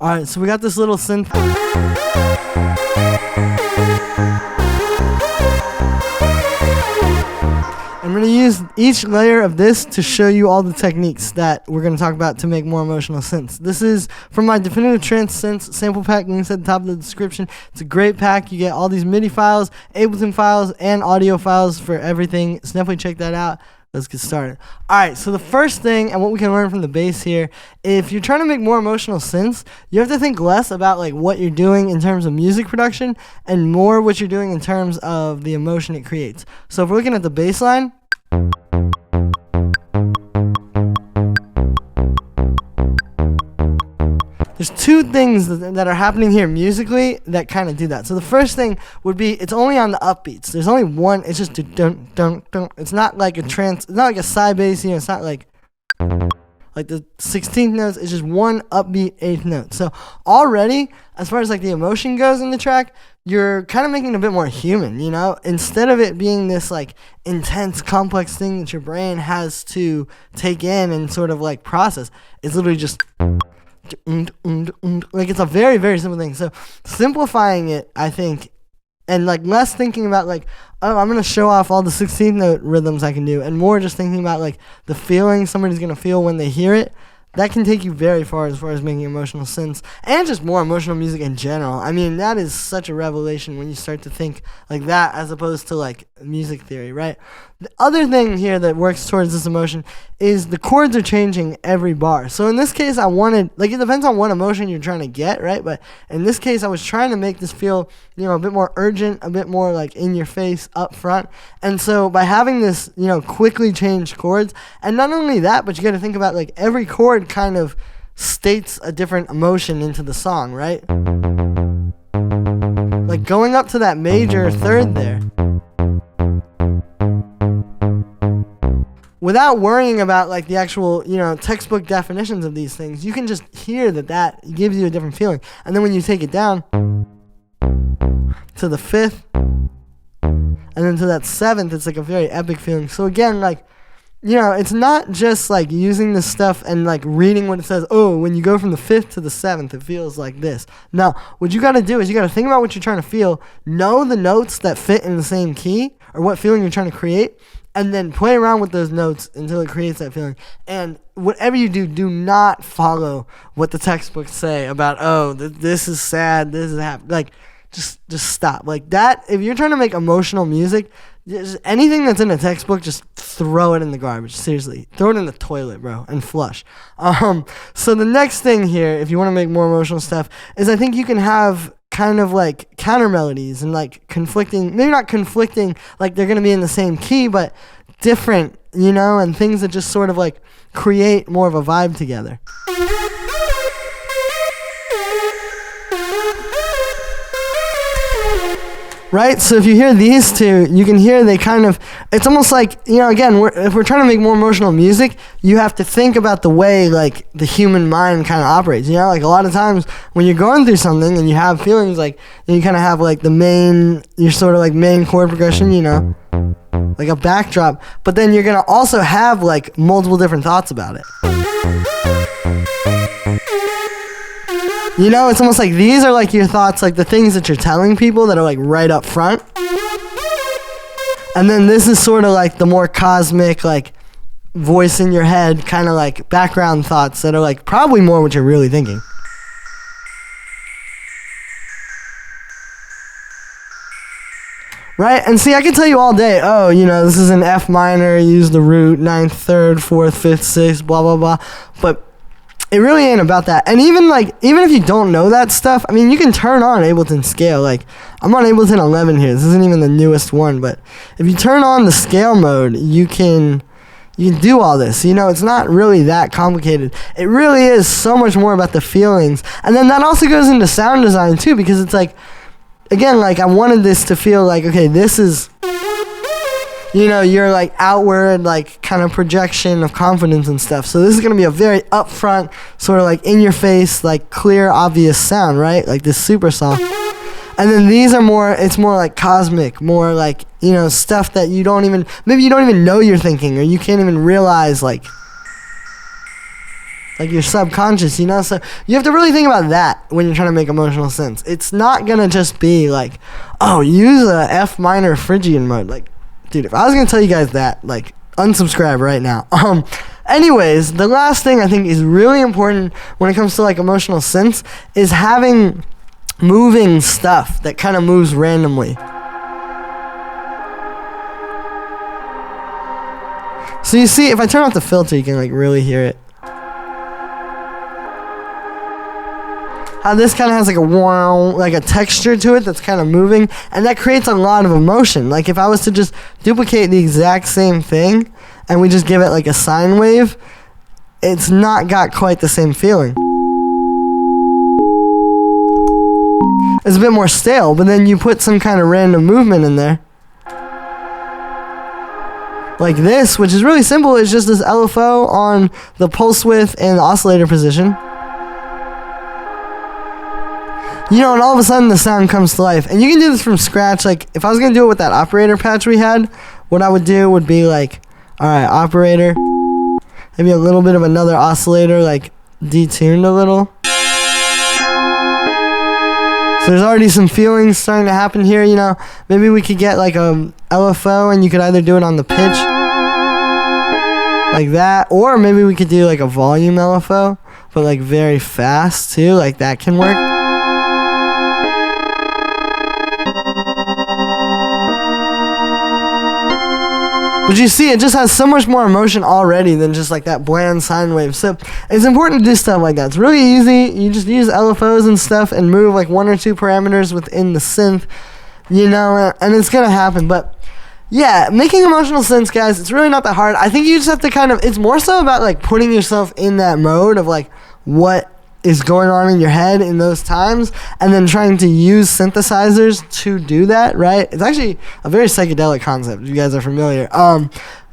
All right, so we got this little synth. I'm going to use each layer of this to show you all the techniques that we're going to talk about to make more emotional synths. This is from my Definitive Trance Synths sample pack, links at the top of the description. It's a great pack. You get all these MIDI files, Ableton files, and audio files for everything. So definitely check that out. Let's get started. All right, so the first thing, and what we can learn from the bass here, if you're trying to make more emotional synths, you have to think less about like what you're doing in terms of music production and more what you're doing in terms of the emotion it creates. So if we're looking at the bass line, there's two things that are happening here musically that kind of do that. So the first thing would be it's only on the upbeats. There's only one. It's just dun dun dun. It's not like a trance. It's not like a side bass. You know, it's not like the 16th notes. It's just one upbeat 8th note. So already, as far as like the emotion goes in the track, you're kind of making it a bit more human. You know, instead of it being this like intense, complex thing that your brain has to take in and sort of like process, it's literally just. Like it's a very, very simple thing. So simplifying it, I think, and like less thinking about like, oh, I'm gonna show off all the 16th note rhythms I can do, and more just thinking about like the feeling somebody's gonna feel when they hear it. That can take you very far as making emotional synths and just more emotional music in general. I mean, that is such a revelation when you start to think like that as opposed to like music theory, right? The other thing here that works towards this emotion is the chords are changing every bar. So in this case, I wanted, like, it depends on what emotion you're trying to get, right? But in this case, I was trying to make this feel, you know, a bit more urgent, a bit more like in your face up front. And so by having this, you know, quickly change chords, and not only that, but you got to think about like every chord kind of states a different emotion into the song, right? Like going up to that major third there. Without worrying about like the actual, you know, textbook definitions of these things, you can just hear that gives you a different feeling. And then when you take it down to the 5th and then to that 7th, it's like a very epic feeling. So again, like, you know, it's not just like using this stuff and like reading what it says. Oh, when you go from the 5th to the 7th, it feels like this. No, what you got to do is you got to think about what you're trying to feel, know the notes that fit in the same key or what feeling you're trying to create, and then play around with those notes until it creates that feeling. And whatever you do, do not follow what the textbooks say about, oh, this is sad, this is happy. Like, just stop. Like that, if you're trying to make emotional music, just anything that's in a textbook, just throw it in the garbage. Seriously, throw it in the toilet, bro, and flush. So the next thing here, if you want to make more emotional stuff, is I think you can have kind of like counter melodies and like conflicting, maybe not conflicting, like they're going to be in the same key, but different, you know, and things that just sort of like create more of a vibe together. Right? So if you hear these two, you can hear they kind of, it's almost like, you know, again, if we're trying to make more emotional music, you have to think about the way, like, the human mind kind of operates. You know, like, a lot of times when you're going through something and you have feelings, like, you kind of have, like, your sort of, like, main chord progression, you know, like a backdrop, but then you're going to also have, like, multiple different thoughts about it. You know, it's almost like these are like your thoughts, like the things that you're telling people that are like right up front. And then this is sort of like the more cosmic, like voice in your head, kind of like background thoughts that are like probably more what you're really thinking. Right? And see, I can tell you all day, oh, you know, this is an F minor, use the root, 9th, 3rd, 4th, 5th, 6th, blah, blah, blah. But it really ain't about that. And even if you don't know that stuff, I mean, you can turn on Ableton scale. Like, I'm on Ableton 11 here. This isn't even the newest one, but if you turn on the scale mode, you can do all this. You know, it's not really that complicated. It really is so much more about the feelings. And then that also goes into sound design too, because it's like, again, like I wanted this to feel like, okay, this is, you know, your like outward like kind of projection of confidence and stuff. So this is going to be a very upfront, sort of like in your face, like clear, obvious sound, right? Like this super song. And then these are more, it's more like cosmic, more like, you know, stuff that maybe you don't even know you're thinking, or you can't even realize, like, like your subconscious, you know? So you have to really think about that when you're trying to make emotional synths. It's not going to just be like, oh, use a F minor Phrygian mode. Like, dude, if I was going to tell you guys that, like, unsubscribe right now. Anyways, the last thing I think is really important when it comes to like emotional synths is having moving stuff that kind of moves randomly. So you see, if I turn off the filter, you can like really hear it. How this kind of has like a wow, like a texture to it that's kind of moving, and that creates a lot of emotion. Like if I was to just duplicate the exact same thing and we just give it like a sine wave, it's not got quite the same feeling. It's a bit more stale, but then you put some kind of random movement in there. Like this, which is really simple. It's just this LFO on the pulse width and the oscillator position. You know, and all of a sudden the sound comes to life. And you can do this from scratch. Like, if I was going to do it with that operator patch we had, what I would do would be like, alright, operator, maybe a little bit of another oscillator, like detuned a little. So there's already some feelings starting to happen here, you know. Maybe we could get like a LFO and you could either do it on the pitch, like that, or maybe we could do like a volume LFO, but like very fast too, like that can work. But you see, it just has so much more emotion already than just like that bland sine wave. So it's important to do stuff like that. It's really easy. You just use LFOs and stuff and move like 1 or 2 parameters within the synth, you know, and it's going to happen. But yeah, making emotional synths, guys, it's really not that hard. I think you just have to kind of, it's more so about like putting yourself in that mode of like what is going on in your head in those times, and then trying to use synthesizers to do that, right? It's actually a very psychedelic concept, if you guys are familiar.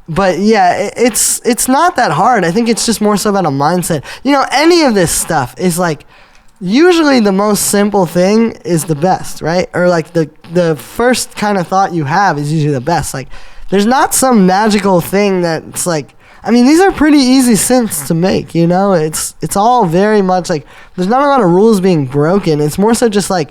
But yeah, it's not that hard. I think it's just more so about a mindset. You know, any of this stuff is like, usually the most simple thing is the best, right? Or like the first kind of thought you have is usually the best. Like, there's not some magical thing that's like, I mean, these are pretty easy synths to make, you know? It's all very much like, there's not a lot of rules being broken. It's more so just like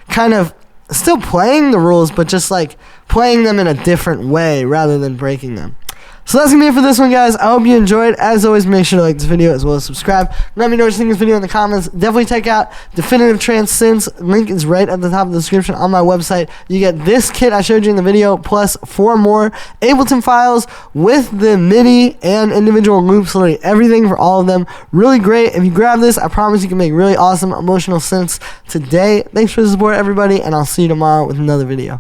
kind of still playing the rules, but just like playing them in a different way rather than breaking them. So that's going to be it for this one, guys. I hope you enjoyed. As always, make sure to like this video as well as subscribe. Let me know what you think of this video in the comments. Definitely check out Definitive Trance Synths. Link is right at the top of the description on my website. You get this kit I showed you in the video, plus 4 more Ableton files with the MIDI and individual loops, literally everything for all of them. Really great. If you grab this, I promise you can make really awesome emotional synths today. Thanks for the support, everybody, and I'll see you tomorrow with another video.